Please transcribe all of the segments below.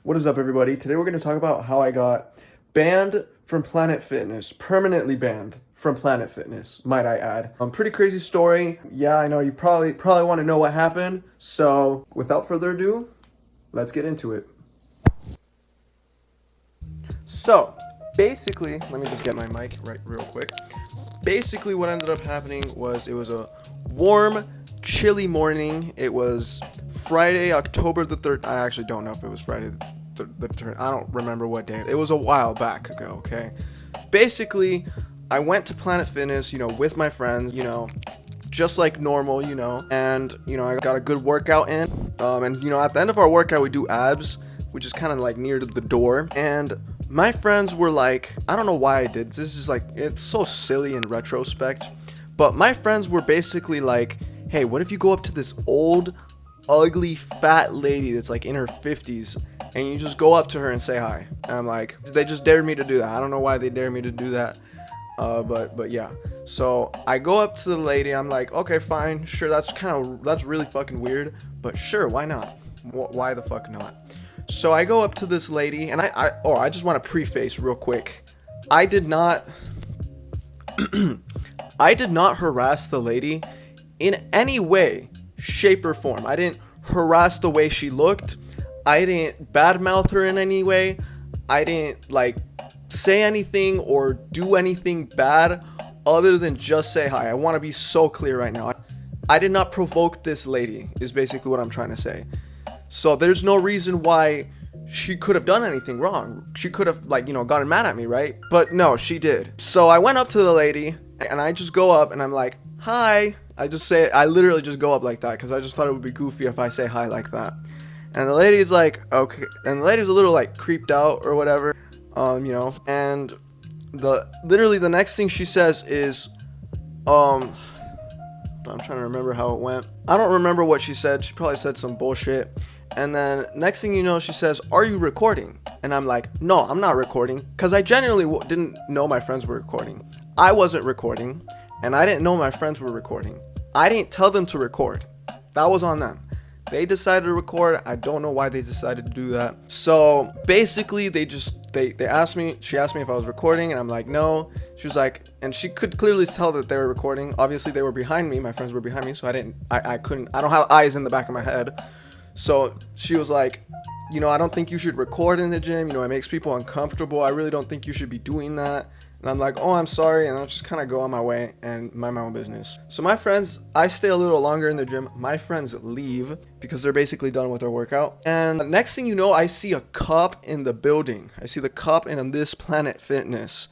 What is up, everybody? Today we're going to talk about how I got banned from Planet Fitness, permanently banned from Planet Fitness, might I add. Pretty crazy story. Yeah, I know you probably want to know what happened. So, without further ado, let's get into it. So, basically, let me just get my mic right real quick. Basically, what ended up happening was it was a warm, chilly morning. It was Friday, October the 3rd. I actually don't know if it was Friday the 3rd. I don't remember what day. It was a while back ago, okay? Basically, I went to Planet Fitness, with my friends, just like normal, and, I got a good workout in. And, at the end of our workout, we do abs, which is kind of like near to the door. And my friends were like, I don't know why I did. This is like, it's so silly in retrospect. But my friends were basically like, hey, what if you go up to this old, ugly, fat lady that's like in her 50s and you just go up to her and say hi? And I'm like, they just dared me to do that. I don't know why they dared me to do that. But yeah. So I go up to the lady. I'm like, okay, fine. Sure, that's really fucking weird. But sure, why not? Why the fuck not? So I go up to this lady and I just want to preface real quick. I did not harass the lady in any way, shape, or form. I didn't harass the way she looked. I didn't badmouth her in any way. I didn't say anything or do anything bad other than just say hi. I want to be so clear right now. I did not provoke this lady, is basically what I'm trying to say. So there's no reason why she could have done anything wrong. She could have gotten mad at me, right? But no, she did. So I went up to the lady and I just go up and I'm like, hi. I literally just go up like that because I just thought it would be goofy if I say hi like that. And the lady's like, okay. And the lady's a little creeped out or whatever, and the next thing she says is, I'm trying to remember how it went. I don't remember what she said. She probably said some bullshit. And then next thing you know, she says, are you recording? And I'm like, no, I'm not recording. Because I genuinely didn't know my friends were recording. I wasn't recording. And I didn't know my friends were recording. I didn't tell them to record. That was on them. They decided to record. I don't know why they decided to do that. So basically, they asked me, she asked me if I was recording, and I'm like, no. She was like, and she could clearly tell that they were recording. Obviously, they were behind me. My friends were behind me, so I don't have eyes in the back of my head. So she was like, I don't think you should record in the gym. It makes people uncomfortable. I really don't think you should be doing that. And I'm like, oh, I'm sorry. And I'll just kind of go on my way and mind my own business. So my friends, I stay a little longer in the gym. My friends leave because they're basically done with their workout. And next thing you know, I see a cop in the building. I see the cop in this Planet Fitness.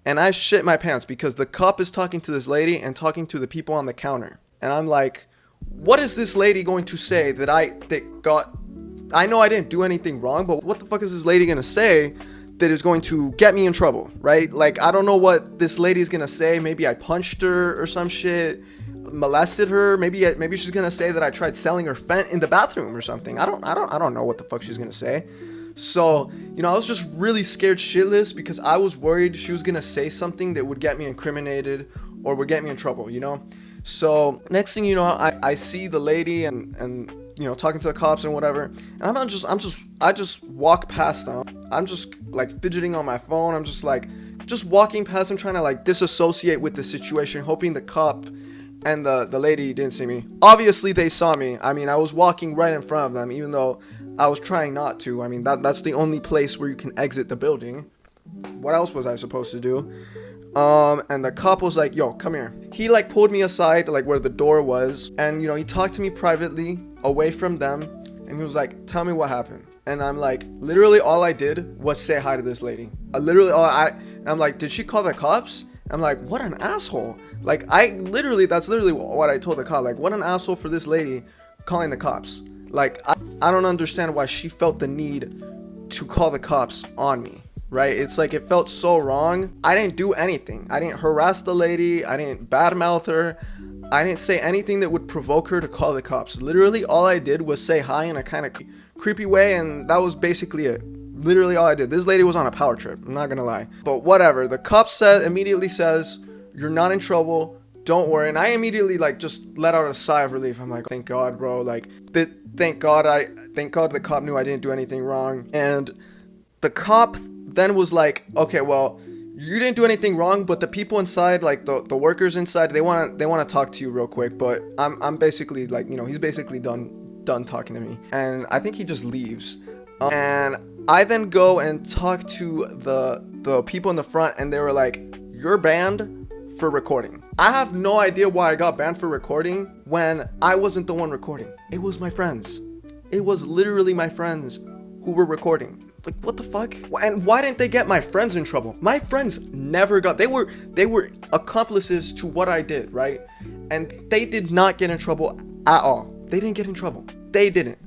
And I shit my pants because the cop is talking to this lady and talking to the people on the counter. And I'm like, what is this lady going to say that I know I didn't do anything wrong, but what the fuck is this lady going to say that is going to get me in trouble, right? I don't know what this lady's gonna say. Maybe I punched her or some shit, molested her. Maybe she's gonna say that I tried selling her Fent in the bathroom or something. I don't know what the fuck she's gonna say. So, I was just really scared shitless because I was worried she was gonna say something that would get me incriminated or would get me in trouble, So next thing you know, I see the lady and talking to the cops and whatever, and I just walk past them. I'm just fidgeting on my phone. I'm just walking past them, trying to disassociate with the situation, hoping the cop and the lady didn't see me. Obviously, they saw me. I mean, I was walking right in front of them, even though I was trying not to. I mean, that's the only place where you can exit the building. What else was I supposed to do? And the cop was like, yo, come here. He pulled me aside, where the door was. And, he talked to me privately, away from them. And he was like, tell me what happened. And I'm like, literally all I did was say hi to this lady. I'm like, did she call the cops? I'm like, what an asshole. That's literally what I told the cop. What an asshole for this lady calling the cops. I don't understand why she felt the need to call the cops on me. Right? It's it felt so wrong. I didn't do anything. I didn't harass the lady. I didn't badmouth her. I didn't say anything that would provoke her to call the cops. Literally, all I did was say hi in a kind of creepy way, and that was basically it. Literally all I did. This lady was on a power trip. I'm not gonna lie. But whatever. The cop immediately says, you're not in trouble. Don't worry. And I immediately just let out a sigh of relief. I'm like, thank God, bro. thank God the cop knew I didn't do anything wrong. And the cop then was like, okay, well, you didn't do anything wrong, but the people inside, like the workers inside, they want to talk to you real quick. But I'm basically like, he's basically done talking to me, and I think he just leaves. And I then go and talk to the people in the front, and they were like, you're banned for recording. I have no idea why I got banned for recording when I wasn't the one recording. It was my friends. It was literally my friends who were recording. Like, what the fuck? And why didn't they get my friends in trouble? My friends never got, they were accomplices to what I did, right? And they did not get in trouble at all. They didn't get in trouble. They didn't.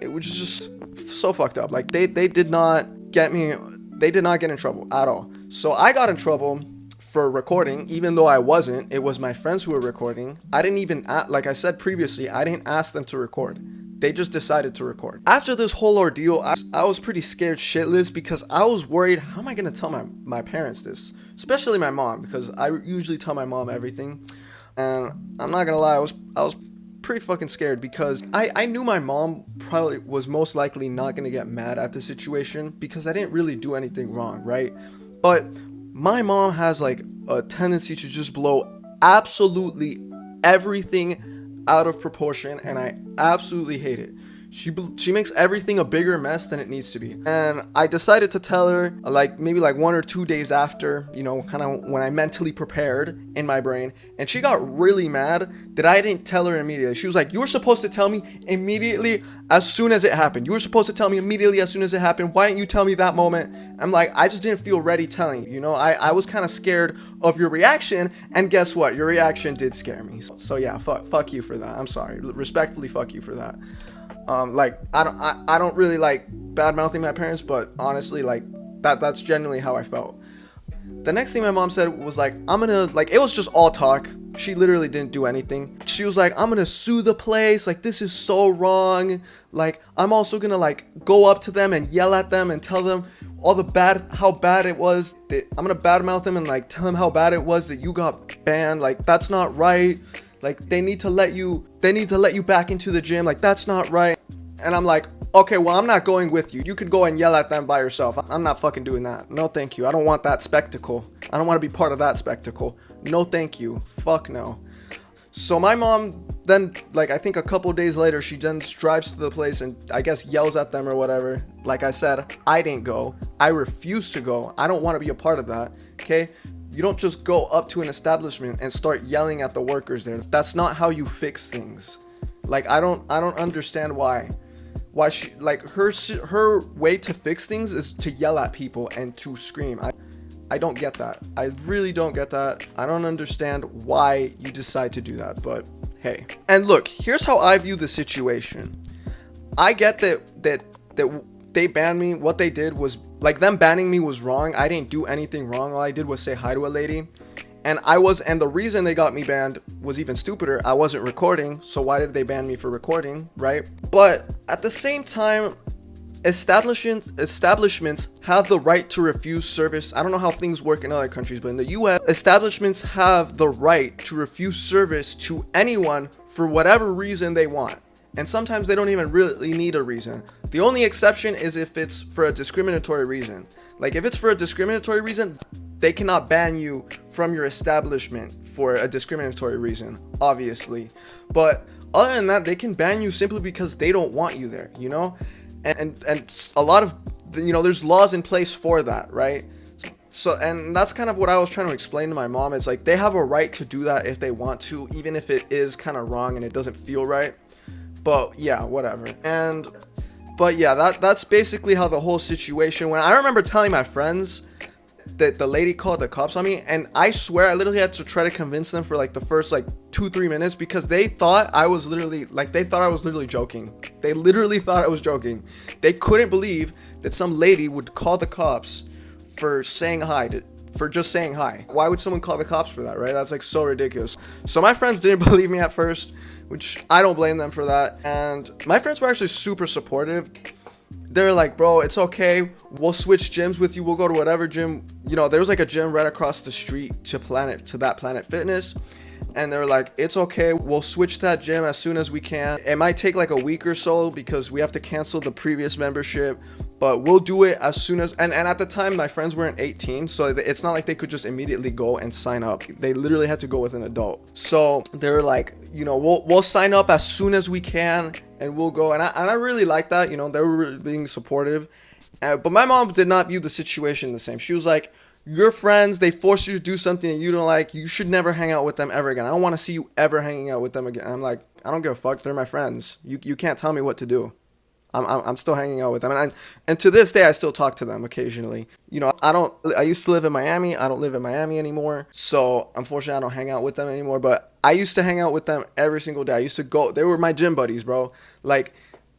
It was just so fucked up. Like, they did not get in trouble at all. So I got in trouble for recording, even though I wasn't. It was my friends who were recording. I didn't even, like I said previously, I didn't ask them to record. They just decided to record. After this whole ordeal, I was pretty scared shitless because I was worried, how am I going to tell my parents this? Especially my mom, because I usually tell my mom everything. And I'm not going to lie, I was pretty fucking scared because I knew my mom probably was most likely not going to get mad at the situation because I didn't really do anything wrong, right? But my mom has like a tendency to just blow absolutely everything out of proportion, and I absolutely hate it. She makes everything a bigger mess than it needs to be. And I decided to tell her maybe 1 or 2 days after, kind of when I mentally prepared in my brain. And she got really mad that I didn't tell her immediately. She was like, you were supposed to tell me immediately as soon as it happened. You were supposed to tell me immediately as soon as it happened. Why didn't you tell me that moment? I'm like, I just didn't feel ready telling you. I was kind of scared of your reaction. And guess what? Your reaction did scare me. So yeah, fuck you for that. I'm sorry. Respectfully, fuck you for that. I don't really like bad mouthing my parents, but honestly, that's genuinely how I felt. The next thing my mom said was like, it was just all talk. She literally didn't do anything. She was like, I'm gonna sue the place. Like, this is so wrong. Like, I'm also gonna go up to them and yell at them and tell them how bad it was. I'm gonna badmouth them and tell them how bad it was that you got banned. Like, that's not right. Like, they need to let you back into the gym. Like, that's not right. And I'm like, okay, well, I'm not going with you. You could go and yell at them by yourself. I'm not fucking doing that. No, thank you. I don't want that spectacle. I don't want to be part of that spectacle. No, thank you. Fuck no. So my mom then, I think a couple days later, she then drives to the place and I guess yells at them or whatever. Like I said, I didn't go. I refuse to go. I don't want to be a part of that. Okay? You don't just go up to an establishment and start yelling at the workers there. That's not how you fix things. I don't understand why she, her way to fix things is to yell at people and to scream. I don't get that. I really don't get that. I don't understand why you decide to do that, but hey. And look, here's how I view the situation. I get that they banned me. What they did was, them banning me was wrong. I didn't do anything wrong. All I did was say hi to a lady. And the reason they got me banned was even stupider. I wasn't recording, so why did they ban me for recording, right? But at the same time, establishments have the right to refuse service. I don't know how things work in other countries, but in the US, establishments have the right to refuse service to anyone for whatever reason they want. And sometimes they don't even really need a reason. The only exception is if it's for a discriminatory reason. If it's for a discriminatory reason, they cannot ban you from your establishment for a discriminatory reason, obviously. But other than that, they can ban you simply because they don't want you there, And a lot of, there's laws in place for that, right? So, and that's kind of what I was trying to explain to my mom. It's they have a right to do that if they want to, even if it is kind of wrong and it doesn't feel right. But yeah, whatever. But yeah, that's basically how the whole situation went. I remember telling my friends that the lady called the cops on me, and I swear I literally had to try to convince them for the first 2-3 minutes because they thought I was literally joking. They literally thought I was joking. They couldn't believe that some lady would call the cops for saying hi, for just saying hi. Why would someone call the cops for that, right? That's so ridiculous. So my friends didn't believe me at first, which I don't blame them for that. And my friends were actually super supportive. They're like, bro, it's okay. We'll switch gyms with you. We'll go to whatever gym. There was a gym right across the street to that Planet Fitness. and they're like, it's okay, we'll switch that gym as soon as we can. It might take like a week or so because we have to cancel the previous membership, but we'll do it as soon as, and at the time my friends weren't 18, so it's not like they could just immediately go and sign up. They literally had to go with an adult. So they're like, you know, we'll sign up as soon as we can and we'll go. And I really like that, you know, they were being supportive. But my mom did not view the situation the same. She was like, your friends, they force you to do something that you don't like. You should never hang out with them ever again. I don't want to see you ever hanging out with them again. I'm like, I don't give a fuck. They're my friends. You can't tell me what to do. I'm still hanging out with them. And to this day, I still talk to them occasionally. You know, I used to live in Miami. I don't live in Miami anymore. So unfortunately, I don't hang out with them anymore. But I used to hang out with them every single day. I used to go, they were my gym buddies, bro. Like,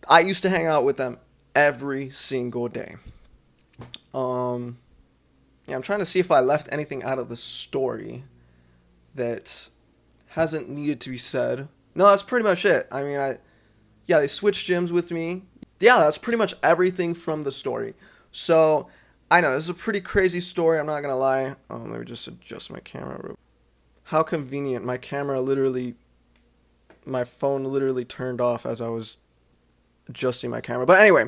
I used to hang out with them every single day. Yeah, I'm trying to see if I left anything out of the story that hasn't needed to be said. No, that's pretty much it. I mean, yeah, they switched gyms with me. Yeah, that's pretty much everything from the story. So, I know, this is a pretty crazy story, I'm not gonna lie. Let me just adjust my camera. How convenient. My phone literally turned off as I was adjusting my camera. But anyway,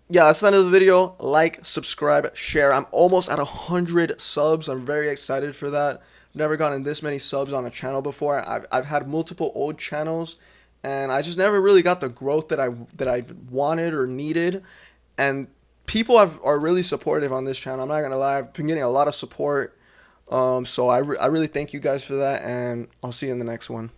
yeah, that's the end of the video. Like, subscribe, share. I'm almost at 100 subs. I'm very excited for that. I've never gotten this many subs on a channel before. I've had multiple old channels, and I just never really got the growth that I wanted or needed. And people are really supportive on this channel. I'm not gonna lie. I've been getting a lot of support. So I really thank you guys for that, and I'll see you in the next one.